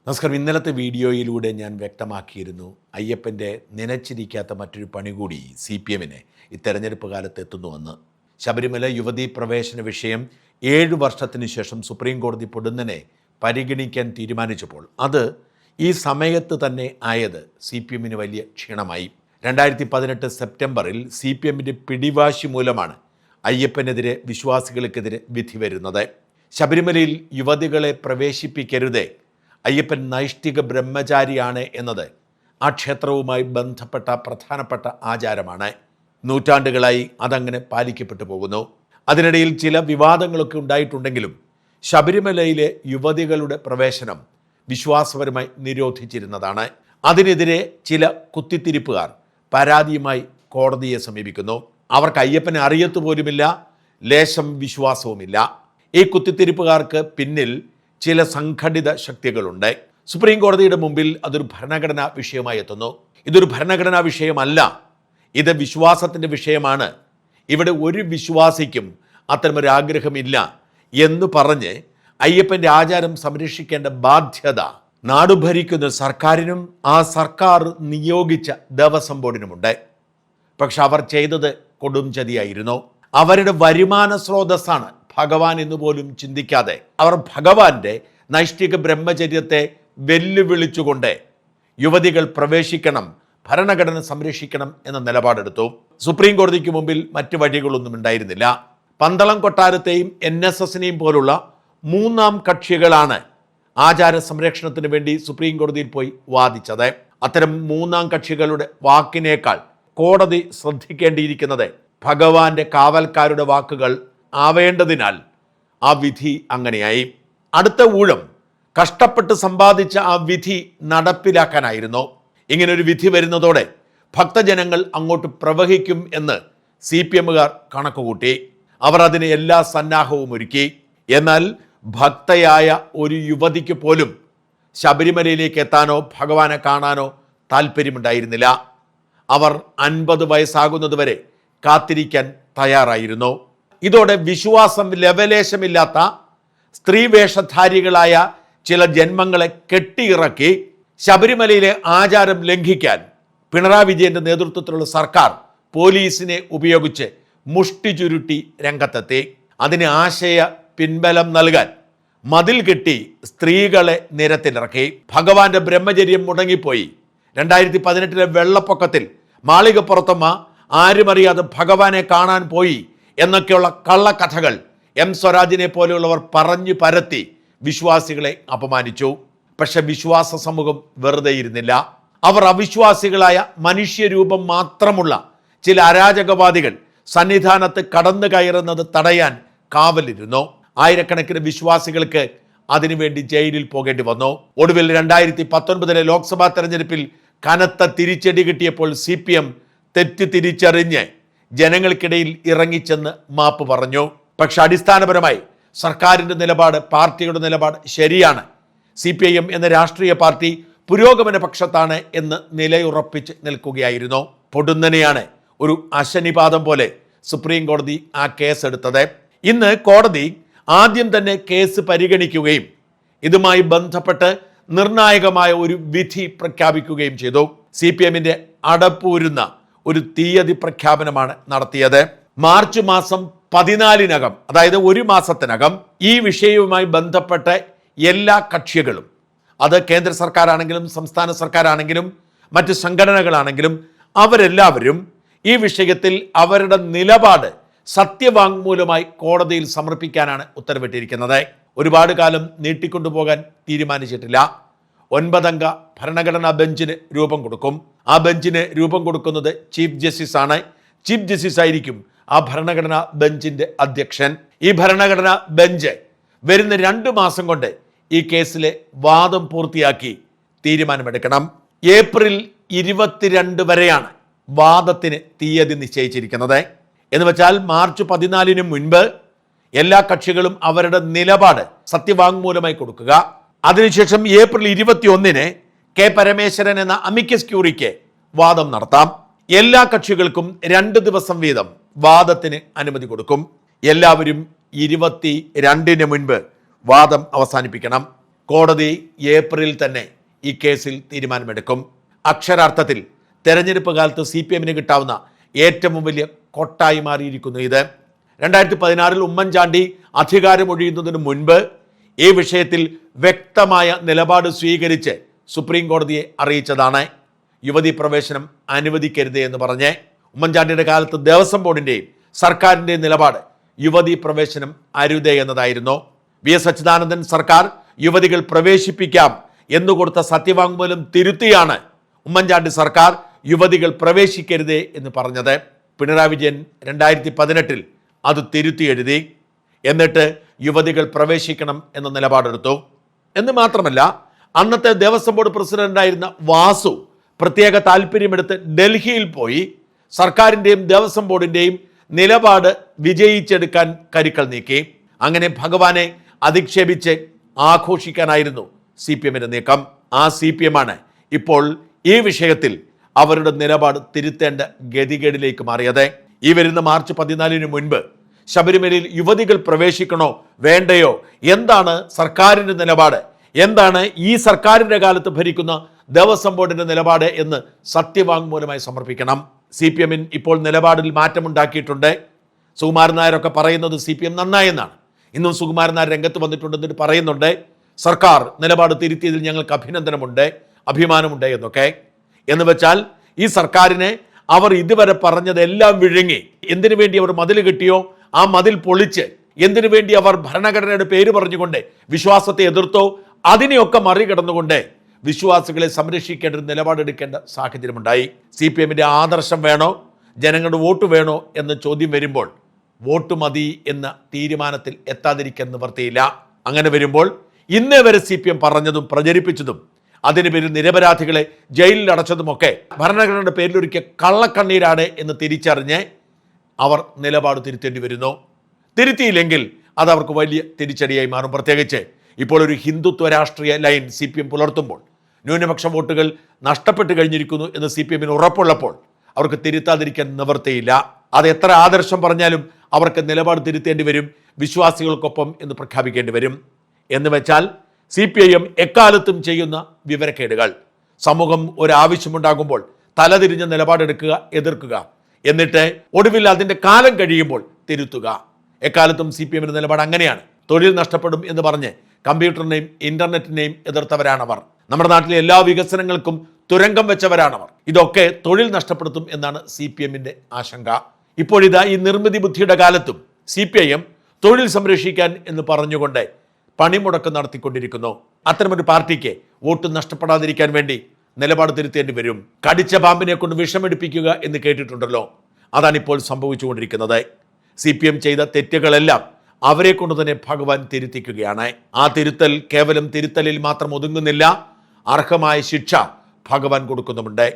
നമസ്കാരം. ഇന്നലത്തെ വീഡിയോയിലൂടെ ഞാൻ വ്യക്തമാക്കിയിരുന്നു അയ്യപ്പൻ്റെ നനച്ചിരിക്കാത്ത മറ്റൊരു പണി കൂടി CPM-ന് ഈ തെരഞ്ഞെടുപ്പ് കാലത്ത് എത്തുന്നുവെന്ന്. ശബരിമല യുവതീ പ്രവേശന വിഷയം 7 വർഷത്തിന് ശേഷം സുപ്രീം കോടതി പൊടുന്നനെ പരിഗണിക്കാൻ തീരുമാനിച്ചപ്പോൾ അത് ഈ സമയത്ത് തന്നെ ആയത് CPM-ന് വലിയ ക്ഷീണമായി. 2018 സെപ്റ്റംബറിൽ CPM-ൻ്റെ പിടിവാശി മൂലമാണ് അയ്യപ്പനെതിരെ വിശ്വാസികൾക്കെതിരെ വിധി വരുന്നത്. ശബരിമലയിൽ യുവതികളെ പ്രവേശിപ്പിക്കരുതേ, അയ്യപ്പൻ നൈഷ്ഠിക ബ്രഹ്മചാരിയാണ് എന്നത് ആ ക്ഷേത്രവുമായി ബന്ധപ്പെട്ട പ്രധാനപ്പെട്ട ആചാരമാണ്. നൂറ്റാണ്ടുകളായി അതങ്ങനെ പാലിക്കപ്പെട്ടു പോകുന്നു. അതിനിടയിൽ ചില വിവാദങ്ങളൊക്കെ ഉണ്ടായിട്ടുണ്ടെങ്കിലും ശബരിമലയിലെ യുവതികളുടെ പ്രവേശനം വിശ്വാസപരമായി നിരോധിച്ചിരുന്നതാണ്. അതിനെതിരെ ചില കുത്തിത്തിരിപ്പുകാർ പരാതിയുമായി കോടതിയെ സമീപിക്കുന്നു. അവർക്ക് അയ്യപ്പനെ അറിയത്തുപോലുമില്ല, ലേശം വിശ്വാസവുമില്ല. ഈ കുത്തിത്തിരിപ്പുകാർക്ക് പിന്നിൽ ചില സംഘടിത ശക്തികളുണ്ട്. സുപ്രീം കോടതിയുടെ മുമ്പിൽ അതൊരു ഭരണഘടനാ വിഷയമായി എത്തുന്നു. ഇതൊരു ഭരണഘടനാ വിഷയമല്ല, ഇത് വിശ്വാസത്തിൻ്റെ വിഷയമാണ്. ഇവിടെ ഒരു വിശ്വാസിക്കും അത്തരമൊരു ആഗ്രഹമില്ല എന്ന് പറഞ്ഞ് അയ്യപ്പൻ്റെ ആചാരം സംരക്ഷിക്കേണ്ട ബാധ്യത നാടു ഭരിക്കുന്ന സർക്കാരിനും ആ സർക്കാർ നിയോഗിച്ച ദേവസ്വം ബോർഡിനുമുണ്ട്. പക്ഷെ അവർ ചെയ്തത് കൊടും ചതിയായിരുന്നു. അവരുടെ വരുമാന സ്രോതസ്സാണ് ഭഗവാൻ എന്ന് പോലും ചിന്തിക്കാതെ അവർ ഭഗവാന്റെ നൈഷ്ഠിക ബ്രഹ്മചര്യത്തെ വെല്ലുവിളിച്ചുകൊണ്ട് യുവതികൾ പ്രവേശിക്കണം, ഭരണഘടന സംരക്ഷിക്കണം എന്ന നിലപാടെടുത്തു. സുപ്രീം കോടതിക്ക് മുമ്പിൽ മറ്റ് വഴികളൊന്നും ഉണ്ടായിരുന്നില്ല. പന്തളം കൊട്ടാരത്തെയും NSSനെയും പോലുള്ള മൂന്നാം കക്ഷികളാണ് ആചാര സംരക്ഷണത്തിന് വേണ്ടി സുപ്രീം കോടതിയിൽ പോയി വാദിച്ചത്. അത്തരം മൂന്നാം കക്ഷികളുടെ വാക്കിനേക്കാൾ കോടതി ശ്രദ്ധിക്കേണ്ടിയിരിക്കുന്നത് ഭഗവാന്റെ കാവൽക്കാരുടെ വാക്കുകൾ ആവേണ്ടതിനാൽ ആ വിധി അങ്ങനെയായി. അടുത്ത ഊഴം കഷ്ടപ്പെട്ട് സമ്പാദിച്ച ആ വിധി നടപ്പിലാക്കാനായിരുന്നു. ഇങ്ങനൊരു വിധി വരുന്നതോടെ ഭക്തജനങ്ങൾ അങ്ങോട്ട് പ്രവഹിക്കും എന്ന് CPM-കാർ കണക്കുകൂട്ടി. അവർ അതിന് എല്ലാ സന്നാഹവും ഒരുക്കി. എന്നാൽ ഭക്തയായ ഒരു യുവതിക്ക് പോലും ശബരിമലയിലേക്ക് എത്താനോ ഭഗവാനെ കാണാനോ താല്പര്യമുണ്ടായിരുന്നില്ല. അവർ 50 വയസ്സാകുന്നതുവരെ കാത്തിരിക്കാൻ തയ്യാറായിരുന്നു. ഇതോടെ വിശ്വാസം ലവലേശമില്ലാത്ത സ്ത്രീവേഷധാരികളായ ചില ജന്മങ്ങളെ കെട്ടിയിറക്കി ശബരിമലയിലെ ആചാരം ലംഘിക്കാൻ പിണറായി വിജയന്റെ നേതൃത്വത്തിലുള്ള സർക്കാർ പോലീസിനെ ഉപയോഗിച്ച് മുഷ്ടി ചുരുട്ടി രംഗത്തെത്തി. അതിന് ആശയ പിൻബലം നൽകാൻ മതിൽ കെട്ടി സ്ത്രീകളെ നിരത്തിലിറക്കി. ഭഗവാന്റെ ബ്രഹ്മചര്യം മുടങ്ങിപ്പോയി. 2018 വെള്ളപ്പൊക്കത്തിൽ മാളികപ്പുറത്തമ്മ ആരുമറിയാതെ ഭഗവാനെ കാണാൻ പോയി എന്നൊക്കെയുള്ള കള്ളക്കഥകൾ സ്വരാജിനെ പോലെയുള്ളവർ പറഞ്ഞു പരത്തി വിശ്വാസികളെ അപമാനിച്ചു. പക്ഷെ വിശ്വാസ സമൂഹം വെറുതെ ഇരുന്നില്ല. അവർ അവിശ്വാസികളായ മനുഷ്യരൂപം മാത്രമുള്ള ചില അരാജകവാദികൾ സന്നിധാനത്ത് കടന്നു കയറുന്നത് തടയാൻ കാവലിരുന്നു. ആയിരക്കണക്കിന് വിശ്വാസികൾക്ക് അതിനുവേണ്ടി ജയിലിൽ പോകേണ്ടി വന്നു. ഒടുവിൽ 2019 ലോക്സഭാ തെരഞ്ഞെടുപ്പിൽ കനത്ത തിരിച്ചടി കിട്ടിയപ്പോൾ CPM തെറ്റ് തിരിച്ചറിഞ്ഞ് ജനങ്ങൾക്കിടയിൽ ഇറങ്ങിച്ചെന്ന് മാപ്പ് പറഞ്ഞു. പക്ഷെ അടിസ്ഥാനപരമായി സർക്കാരിൻ്റെ നിലപാട്, പാർട്ടിയുടെ നിലപാട് ശരിയാണ്. CPIM എന്ന രാഷ്ട്രീയ പാർട്ടി പുരോഗമന പക്ഷത്താണ് എന്ന് നിലയുറപ്പിച്ച് നിൽക്കുകയായിരുന്നു. പൊടുന്നനെയാണ് ഒരു അശനിപാതം പോലെ സുപ്രീം കോടതി ആ കേസ് എടുത്തത്. ഇന്ന് കോടതി ആദ്യം തന്നെ കേസ് പരിഗണിക്കുകയും ഇതുമായി ബന്ധപ്പെട്ട് നിർണായകമായ ഒരു വിധി പ്രഖ്യാപിക്കുകയും ചെയ്തു. CPM-ന്റെ അടപ്പൂരുന്ന ഒരു തീയതി പ്രഖ്യാപനമാണ് നടത്തിയത്. മാർച്ച് മാസം 14-നകം, അതായത് ഒരു മാസത്തിനകം ഈ വിഷയവുമായി ബന്ധപ്പെട്ട എല്ലാ കക്ഷികളും, അത് കേന്ദ്ര സർക്കാരാണെങ്കിലും സംസ്ഥാന സർക്കാരാണെങ്കിലും മറ്റ് സംഘടനകളാണെങ്കിലും, അവരെല്ലാവരും ഈ വിഷയത്തിൽ അവരുടെ നിലപാട് സത്യവാങ്മൂലമായി കോടതിയിൽ സമർപ്പിക്കാനാണ് ഉത്തരവിട്ടിരിക്കുന്നത്. ഒരുപാട് കാലം നീട്ടിക്കൊണ്ടുപോകാൻ തീരുമാനിച്ചിട്ടില്ല. 9-അംഗ ഭരണഘടനാ ബെഞ്ചിന് രൂപം കൊടുക്കും. ആ ബെഞ്ചിന് രൂപം കൊടുക്കുന്നത് ചീഫ് ജസ്റ്റിസ് ആണ്. ചീഫ് ജസ്റ്റിസ് ആയിരിക്കും ആ ഭരണഘടനാ ബെഞ്ചിന്റെ അധ്യക്ഷൻ. ഈ ഭരണഘടനാ ബെഞ്ച് വരുന്ന 2 മാസം കൊണ്ട് ഈ കേസിലെ വാദം പൂർത്തിയാക്കി തീരുമാനമെടുക്കണം. ഏപ്രിൽ 22 വരെയാണ് വാദത്തിന് തീയതി നിശ്ചയിച്ചിരിക്കുന്നത്. എന്ന് വെച്ചാൽ മാർച്ച് 14-ന് മുൻപ് എല്ലാ കക്ഷികളും അവരുടെ നിലപാട് സത്യവാങ്മൂലമായി കൊടുക്കുക. അതിനുശേഷം ഏപ്രിൽ 21-ന് K. പരമേശ്വരൻ എന്ന അമിക്കസ് ക്യൂറിക്ക് വാദം നടത്താം. എല്ലാ കക്ഷികൾക്കും 2 ദിവസം വീതം വാദത്തിന് അനുമതി കൊടുക്കും. എല്ലാവരും 22-ന് മുൻപ് വാദം അവസാനിപ്പിക്കണം. കോടതി ഏപ്രിലിൽ തന്നെ ഈ കേസിൽ തീരുമാനമെടുക്കും. അക്ഷരാർത്ഥത്തിൽ തെരഞ്ഞെടുപ്പ് കാലത്ത് CPM-ന് കിട്ടാവുന്ന ഏറ്റവും വലിയ കൊട്ടായി മാറിയിരിക്കുന്നു ഇത്. 2016 ഉമ്മൻചാണ്ടി അധികാരമൊഴിയുന്നതിന് മുൻപ് ഈ വിഷയത്തിൽ വ്യക്തമായ നിലപാട് സ്വീകരിച്ച് സുപ്രീം കോടതിയെ അറിയിച്ചതാണ്. യുവതി പ്രവേശനം അനുവദിക്കരുത് എന്ന് പറഞ്ഞ് ഉമ്മൻചാണ്ടിയുടെ കാലത്ത് ദേവസ്വം ബോർഡിൻ്റെയും സർക്കാരിൻ്റെയും നിലപാട് യുവതി പ്രവേശനം അരുതേ എന്നതായിരുന്നു. VS അച്യുതാനന്ദൻ സർക്കാർ യുവതികൾ പ്രവേശിപ്പിക്കാം എന്ന് കൊടുത്ത സത്യവാങ്മൂലം തിരുത്തിയാണ് ഉമ്മൻചാണ്ടി സർക്കാർ യുവതികൾ പ്രവേശിക്കരുതേ എന്ന് പറഞ്ഞത്. പിണറായി വിജയൻ 2018 അത് തിരുത്തി എഴുതി. എന്നിട്ട് യുവതികൾ പ്രവേശിക്കണം എന്ന നിലപാടെടുത്തു. എന്ന് മാത്രമല്ല, അന്നത്തെ ദേവസ്വം ബോർഡ് പ്രസിഡന്റായിരുന്ന വാസു പ്രത്യേക താല്പര്യമെടുത്ത് ഡൽഹിയിൽ പോയി സർക്കാരിൻ്റെയും ദേവസ്വം ബോർഡിൻ്റെയും നിലപാട് വിജയിച്ചെടുക്കാൻ കരുക്കൾ നീക്കി. അങ്ങനെ ഭഗവാനെ അധിക്ഷേപിച്ച് ആഘോഷിക്കാനായിരുന്നു CPM-ന്റെ നീക്കം. ആ CPM-ആണ് ഇപ്പോൾ ഈ വിഷയത്തിൽ അവരുടെ നിലപാട് തിരുത്തേണ്ട ഗതികേടിലേക്ക് മാറിയത്. ഈ വരുന്ന മാർച്ച് 14 മുൻപ് ശബരിമലയിൽ യുവതികൾ പ്രവേശിക്കണോ വേണ്ടയോ, എന്താണ് സർക്കാരിൻ്റെ നിലപാട്, എന്താണ് ഈ സർക്കാരിൻ്റെ കാലത്ത് ഭരിക്കുന്ന ദേവസ്വം ബോർഡിൻ്റെ നിലപാട് എന്ന് സത്യവാങ്മൂലമായി സമർപ്പിക്കണം. CPM ഇപ്പോൾ നിലപാടിൽ മാറ്റമുണ്ടാക്കിയിട്ടുണ്ട്. സുകുമാരൻ നായരൊക്കെ പറയുന്നത് CPM നന്നായെന്നാണ്. ഇന്നും സുകുമാരൻ നായർ രംഗത്ത് വന്നിട്ടുണ്ടെന്നിട്ട് പറയുന്നുണ്ട് സർക്കാർ നിലപാട് തിരുത്തിയതിൽ ഞങ്ങൾക്ക് അഭിനന്ദനമുണ്ട്, അഭിമാനമുണ്ട് എന്നൊക്കെ. എന്ന് വെച്ചാൽ ഈ സർക്കാരിനെ അവർ ഇതുവരെ പറഞ്ഞതെല്ലാം വിഴുങ്ങി. എന്തിനു വേണ്ടി അവർ മതിൽ കിട്ടിയോ ആ മതിൽ പൊളിച്ച്, എന്തിനു വേണ്ടി അവർ ഭരണഘടനയുടെ പേര് പറഞ്ഞുകൊണ്ട് വിശ്വാസത്തെ എതിർത്തോ അതിനെയൊക്കെ മറികടന്നുകൊണ്ട് വിശ്വാസികളെ സംരക്ഷിക്കേണ്ട ഒരു നിലപാടെടുക്കേണ്ട സാഹചര്യമുണ്ടായി. CPM-ന്റെ ആദർശം വേണോ, ജനങ്ങളുടെ വോട്ട് വേണോ എന്ന ചോദ്യം വരുമ്പോൾ വോട്ട് മതി എന്ന തീരുമാനത്തിൽ എത്താതിരിക്കാൻ നിവർത്തിയില്ല. അങ്ങനെ വരുമ്പോൾ ഇന്നേ വരെ CPM പറഞ്ഞതും പ്രചരിപ്പിച്ചതും അതിന് പേരിൽ നിരപരാധികളെ ജയിലിൽ അടച്ചതുമൊക്കെ ഭരണഘടനയുടെ പേരിലൊരിക്കൽ കള്ളക്കണ്ണീരാണ് എന്ന് തിരിച്ചറിഞ്ഞ് അവർ നിലപാട് തിരുത്തേണ്ടി വരുന്നു. തിരുത്തിയില്ലെങ്കിൽ അത് അവർക്ക് വലിയ തിരിച്ചടിയായി മാറും. പ്രത്യേകിച്ച് ഇപ്പോൾ ഒരു ഹിന്ദുത്വ രാഷ്ട്രീയ ലൈൻ CPM പുലർത്തുമ്പോൾ ന്യൂനപക്ഷ വോട്ടുകൾ നഷ്ടപ്പെട്ട് കഴിഞ്ഞിരിക്കുന്നു എന്ന് CPM-ന് ഉറപ്പുള്ളപ്പോൾ അവർക്ക് തിരുത്താതിരിക്കാൻ നിവർത്തിയില്ല. അത് എത്ര ആദർശം പറഞ്ഞാലും അവർക്ക് നിലപാട് തിരുത്തേണ്ടി വരും, വിശ്വാസികൾക്കൊപ്പം എന്ന് പ്രഖ്യാപിക്കേണ്ടി വരും. എന്ന് വെച്ചാൽ CPIM എക്കാലത്തും ചെയ്യുന്ന വിവരക്കേടുകൾ, സമൂഹം ഒരാവശ്യമുണ്ടാകുമ്പോൾ തലതിരിഞ്ഞ നിലപാടെടുക്കുക, എതിർക്കുക, എന്നിട്ട് ഒടുവിൽ അതിൻ്റെ കാലം കഴിയുമ്പോൾ തിരുത്തുക. എക്കാലത്തും CPM-ന്റെ നിലപാട് അങ്ങനെയാണ്. തൊഴിൽ നഷ്ടപ്പെടും എന്ന് പറഞ്ഞ് കമ്പ്യൂട്ടറിനെയും ഇൻ്റർനെറ്റിനെയും എതിർത്തവരാണവർ. നമ്മുടെ നാട്ടിലെ എല്ലാ വികസനങ്ങൾക്കും തുരങ്കം വെച്ചവരാണവർ. ഇതൊക്കെ തൊഴിൽ നഷ്ടപ്പെടുത്തും എന്നാണ് CPM-ന്റെ ആശങ്ക. ഇപ്പോഴിതാ ഈ നിർമ്മിതി ബുദ്ധിയുടെ കാലത്തും CPIM തൊഴിൽ സംരക്ഷിക്കാൻ എന്ന് പറഞ്ഞുകൊണ്ട് പണിമുടക്ക് നടത്തിക്കൊണ്ടിരിക്കുന്നു. അത്തരമൊരു പാർട്ടിക്ക് വോട്ട് നഷ്ടപ്പെടാതിരിക്കാൻ വേണ്ടി നിലപാട് തിരുത്തേണ്ടി വരും. കടിച്ച പാമ്പിനെ കൊണ്ട് വിഷമെടുപ്പിക്കുക എന്ന് കേട്ടിട്ടുണ്ടല്ലോ, അതാണിപ്പോൾ സംഭവിച്ചുകൊണ്ടിരിക്കുന്നത്. CPM ചെയ്ത തെറ്റുകളെല്ലാം അവരെ കൊണ്ട് തന്നെ ഭഗവാൻ തിരുത്തിക്കുകയാണ്. ആ തിരുത്തൽ കേവലം തിരുത്തലിൽ മാത്രം ഒതുങ്ങുന്നില്ല, അർഹമായ ശിക്ഷ ഭഗവാൻ കൊടുക്കുന്നുമുണ്ട്.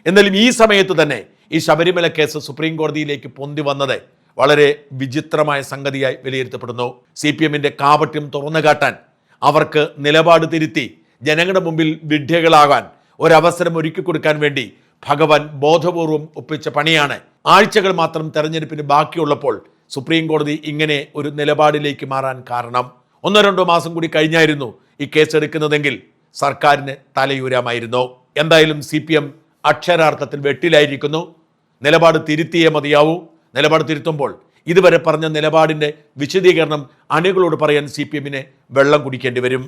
എന്നാലും ഈ സമയത്ത് തന്നെ ഈ ശബരിമല കേസ് സുപ്രീം കോടതിയിലേക്ക് പൊന്തി വന്നത് വളരെ വിചിത്രമായ സംഗതിയായി വിലയിരുത്തപ്പെടുന്നു. CPM-ന്റെ കാപട്യം തുറന്നു കാട്ടാൻ, അവർക്ക് നിലപാട് തിരുത്തി ജനങ്ങളുടെ മുമ്പിൽ വിഡ്ഢികളാകാൻ ഒരവസരം ഒരുക്കി കൊടുക്കാൻ വേണ്ടി ഭഗവാൻ ബോധപൂർവം ഒപ്പിച്ച പണിയാണ്. ആഴ്ചകൾ മാത്രം തെരഞ്ഞെടുപ്പിന് ബാക്കിയുള്ളപ്പോൾ സുപ്രീം കോടതി ഇങ്ങനെ ഒരു നിലപാടിലേക്ക് മാറാൻ കാരണം. 1-2 മാസം കൂടി കഴിഞ്ഞായിരുന്നു ഈ കേസ് എടുക്കുന്നതെങ്കിൽ സർക്കാരിന് തലയൂരാമായിരുന്നു. എന്തായാലും CPM അക്ഷരാർത്ഥത്തിൽ വെട്ടിലായിരിക്കുന്നു. നിലപാട് തിരുത്തിയേ മതിയാവൂ. നിലപാട് തിരുത്തുമ്പോൾ ഇതുവരെ പറഞ്ഞ നിലപാടിൻ്റെ വിശദീകരണം അണികളോട് പറയാൻ CPM-ന് വെള്ളം കുടിക്കേണ്ടി വരും.